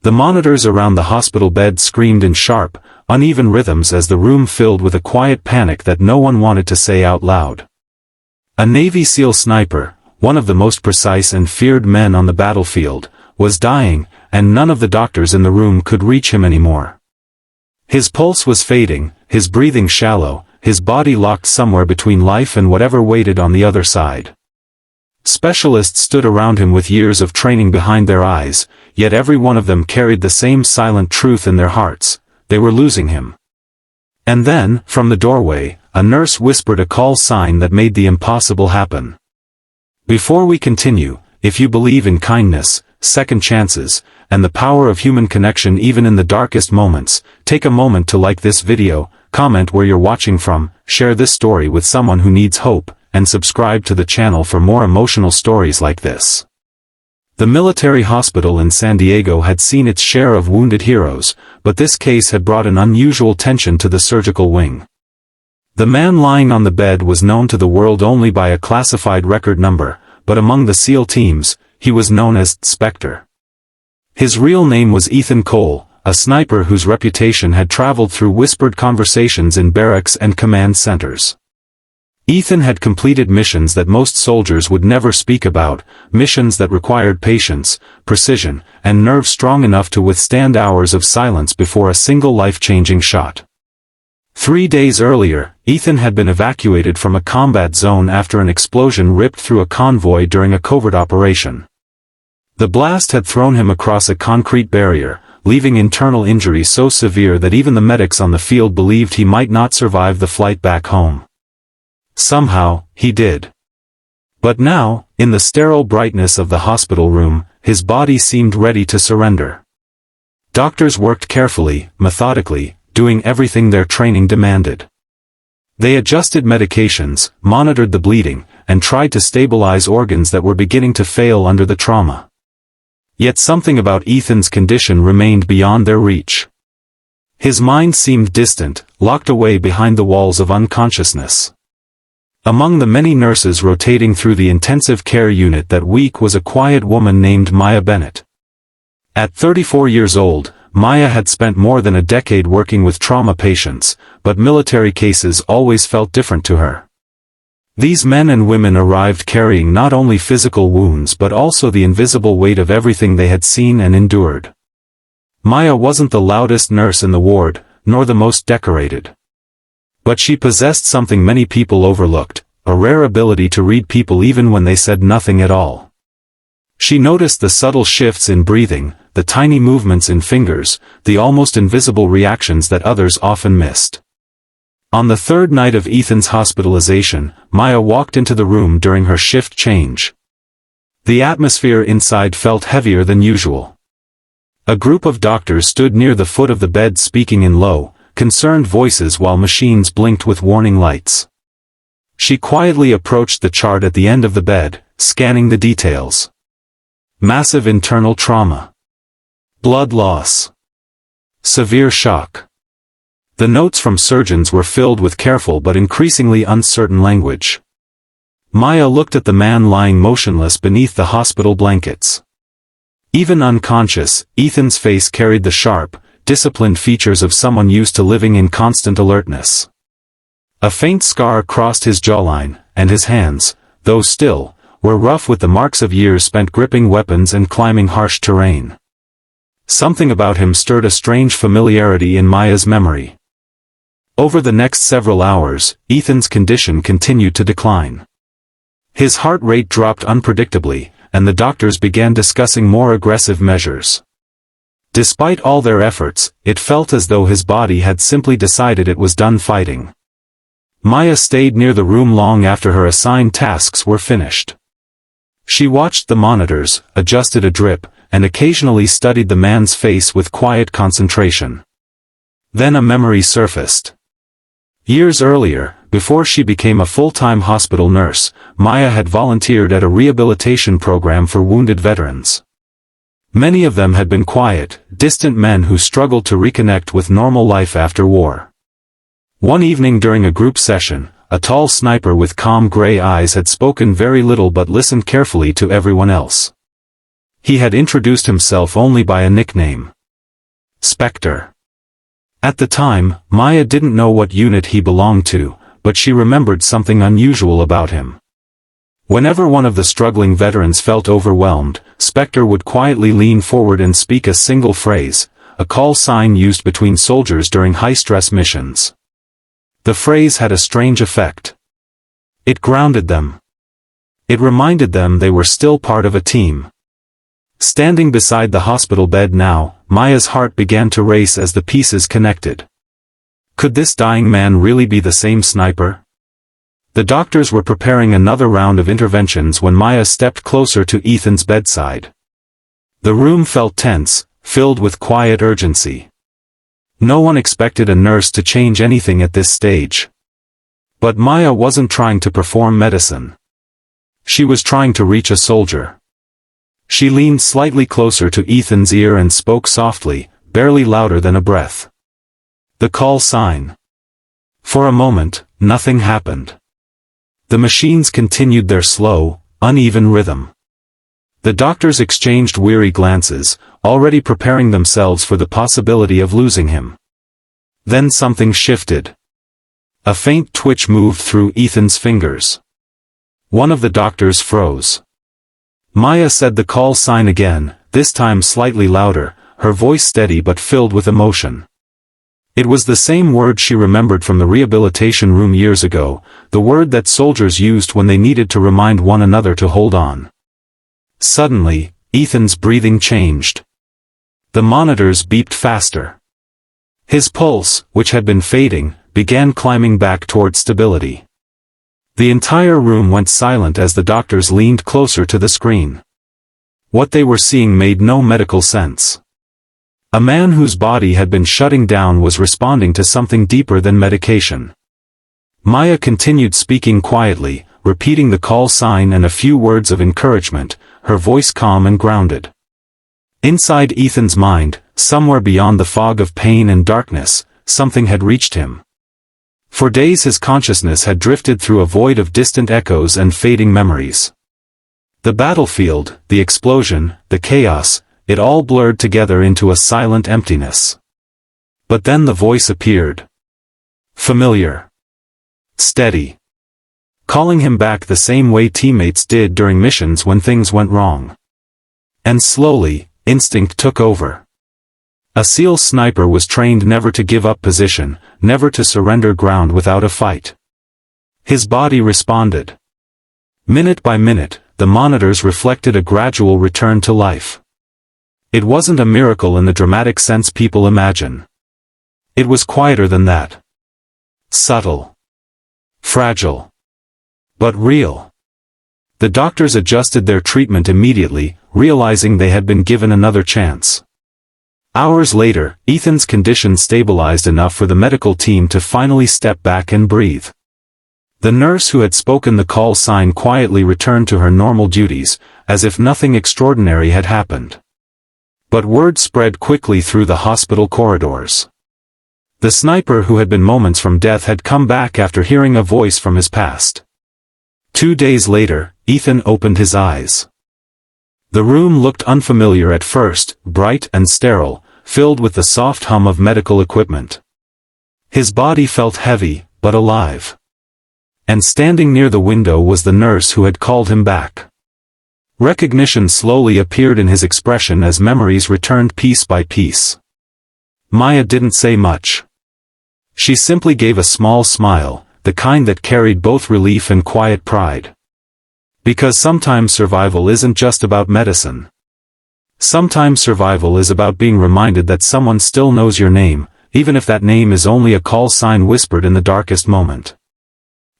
The monitors around the hospital bed screamed in sharp, uneven rhythms as the room filled with a quiet panic that no one wanted to say out loud. A Navy SEAL sniper, one of the most precise and feared men on the battlefield, was dying, and none of the doctors in the room could reach him anymore. His pulse was fading, his breathing shallow, his body locked somewhere between life and whatever waited on the other side. Specialists stood around him with years of training behind their eyes, yet every one of them carried the same silent truth in their hearts: they were losing him. And then, from the doorway, a nurse whispered a call sign that made the impossible happen. Before we continue, if you believe in kindness, second chances, and the power of human connection even in the darkest moments, take a moment to like this video, comment where you're watching from, share this story with someone who needs hope, and subscribe to the channel for more emotional stories like this. The military hospital in San Diego had seen its share of wounded heroes, but this case had brought an unusual tension to the surgical wing. The man lying on the bed was known to the world only by a classified record number, but among the SEAL teams, he was known as Spectre. His real name was Ethan Cole, a sniper whose reputation had traveled through whispered conversations in barracks and command centers. Ethan had completed missions that most soldiers would never speak about, missions that required patience, precision, and nerve strong enough to withstand hours of silence before a single life-changing shot. 3 days earlier, Ethan had been evacuated from a combat zone after an explosion ripped through a convoy during a covert operation. The blast had thrown him across a concrete barrier, leaving internal injury so severe that even the medics on the field believed he might not survive the flight back home. Somehow, he did. But now, in the sterile brightness of the hospital room, his body seemed ready to surrender. Doctors worked carefully, methodically, doing everything their training demanded. They adjusted medications, monitored the bleeding, and tried to stabilize organs that were beginning to fail under the trauma. Yet something about Ethan's condition remained beyond their reach. His mind seemed distant, locked away behind the walls of unconsciousness. Among the many nurses rotating through the intensive care unit that week was a quiet woman named Maya Bennett. At 34 years old, Maya had spent more than a decade working with trauma patients, but military cases always felt different to her. These men and women arrived carrying not only physical wounds but also the invisible weight of everything they had seen and endured. Maya wasn't the loudest nurse in the ward, nor the most decorated. But she possessed something many people overlooked, a rare ability to read people even when they said nothing at all. She noticed the subtle shifts in breathing, the tiny movements in fingers, the almost invisible reactions that others often missed. On the third night of Ethan's hospitalization, Maya walked into the room during her shift change. The atmosphere inside felt heavier than usual. A group of doctors stood near the foot of the bed speaking in low, concerned voices while machines blinked with warning lights. She quietly approached the chart at the end of the bed, scanning the details. Massive internal trauma. Blood loss. Severe shock. The notes from surgeons were filled with careful but increasingly uncertain language. Maya looked at the man lying motionless beneath the hospital blankets. Even unconscious, Ethan's face carried the sharp, disciplined features of someone used to living in constant alertness. A faint scar crossed his jawline, and his hands, though still, were rough with the marks of years spent gripping weapons and climbing harsh terrain. Something about him stirred a strange familiarity in Maya's memory. Over the next several hours, Ethan's condition continued to decline. His heart rate dropped unpredictably, and the doctors began discussing more aggressive measures. Despite all their efforts, it felt as though his body had simply decided it was done fighting. Maya stayed near the room long after her assigned tasks were finished. She watched the monitors, adjusted a drip, and occasionally studied the man's face with quiet concentration. Then a memory surfaced. Years earlier, before she became a full-time hospital nurse, Maya had volunteered at a rehabilitation program for wounded veterans. Many of them had been quiet, distant men who struggled to reconnect with normal life after war. One evening during a group session, a tall sniper with calm gray eyes had spoken very little but listened carefully to everyone else. He had introduced himself only by a nickname. Spectre. At the time, Maya didn't know what unit he belonged to, but she remembered something unusual about him. Whenever one of the struggling veterans felt overwhelmed, Spectre would quietly lean forward and speak a single phrase, a call sign used between soldiers during high-stress missions. The phrase had a strange effect. It grounded them. It reminded them they were still part of a team. Standing beside the hospital bed now, Maya's heart began to race as the pieces connected. Could this dying man really be the same sniper? The doctors were preparing another round of interventions when Maya stepped closer to Ethan's bedside. The room felt tense, filled with quiet urgency. No one expected a nurse to change anything at this stage. But Maya wasn't trying to perform medicine. She was trying to reach a soldier. She leaned slightly closer to Ethan's ear and spoke softly, barely louder than a breath. The call sign. For a moment, nothing happened. The machines continued their slow, uneven rhythm. The doctors exchanged weary glances, already preparing themselves for the possibility of losing him. Then something shifted. A faint twitch moved through Ethan's fingers. One of the doctors froze. Maya said the call sign again, this time slightly louder, her voice steady but filled with emotion. It was the same word she remembered from the rehabilitation room years ago, the word that soldiers used when they needed to remind one another to hold on. Suddenly, Ethan's breathing changed. The monitors beeped faster. His pulse, which had been fading, began climbing back toward stability. The entire room went silent as the doctors leaned closer to the screen. What they were seeing made no medical sense. A man whose body had been shutting down was responding to something deeper than medication. Maya continued speaking quietly, repeating the call sign and a few words of encouragement, her voice calm and grounded. Inside Ethan's mind, somewhere beyond the fog of pain and darkness, something had reached him. For days his consciousness had drifted through a void of distant echoes and fading memories. The battlefield, the explosion, the chaos, it all blurred together into a silent emptiness. But then the voice appeared. Familiar. Steady. Calling him back the same way teammates did during missions when things went wrong. And slowly, instinct took over. A SEAL sniper was trained never to give up position, never to surrender ground without a fight. His body responded. Minute by minute, the monitors reflected a gradual return to life. It wasn't a miracle in the dramatic sense people imagine. It was quieter than that. Subtle. Fragile. But real. The doctors adjusted their treatment immediately, realizing they had been given another chance. Hours later, Ethan's condition stabilized enough for the medical team to finally step back and breathe. The nurse who had spoken the call sign quietly returned to her normal duties, as if nothing extraordinary had happened. But word spread quickly through the hospital corridors. The sniper who had been moments from death had come back after hearing a voice from his past. 2 days later, Ethan opened his eyes. The room looked unfamiliar at first, bright and sterile, filled with the soft hum of medical equipment. His body felt heavy, but alive. And standing near the window was the nurse who had called him back. Recognition slowly appeared in his expression as memories returned piece by piece. Maya didn't say much. She simply gave a small smile, the kind that carried both relief and quiet pride. Because sometimes survival isn't just about medicine. Sometimes survival is about being reminded that someone still knows your name, even if that name is only a call sign whispered in the darkest moment.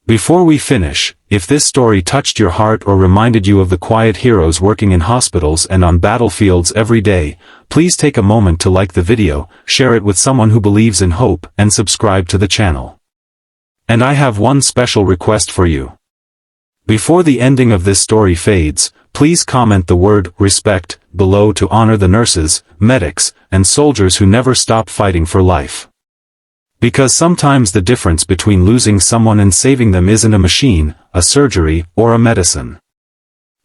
Before we finish, if this story touched your heart or reminded you of the quiet heroes working in hospitals and on battlefields every day, please take a moment to like the video, share it with someone who believes in hope, and subscribe to the channel. And I have one special request for you. Before the ending of this story fades, please comment the word respect below to honor the nurses, medics, and soldiers who never stop fighting for life. Because sometimes the difference between losing someone and saving them isn't a machine, a surgery, or a medicine.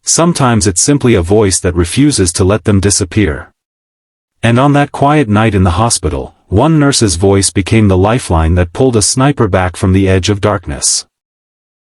Sometimes it's simply a voice that refuses to let them disappear. And on that quiet night in the hospital, one nurse's voice became the lifeline that pulled a sniper back from the edge of darkness.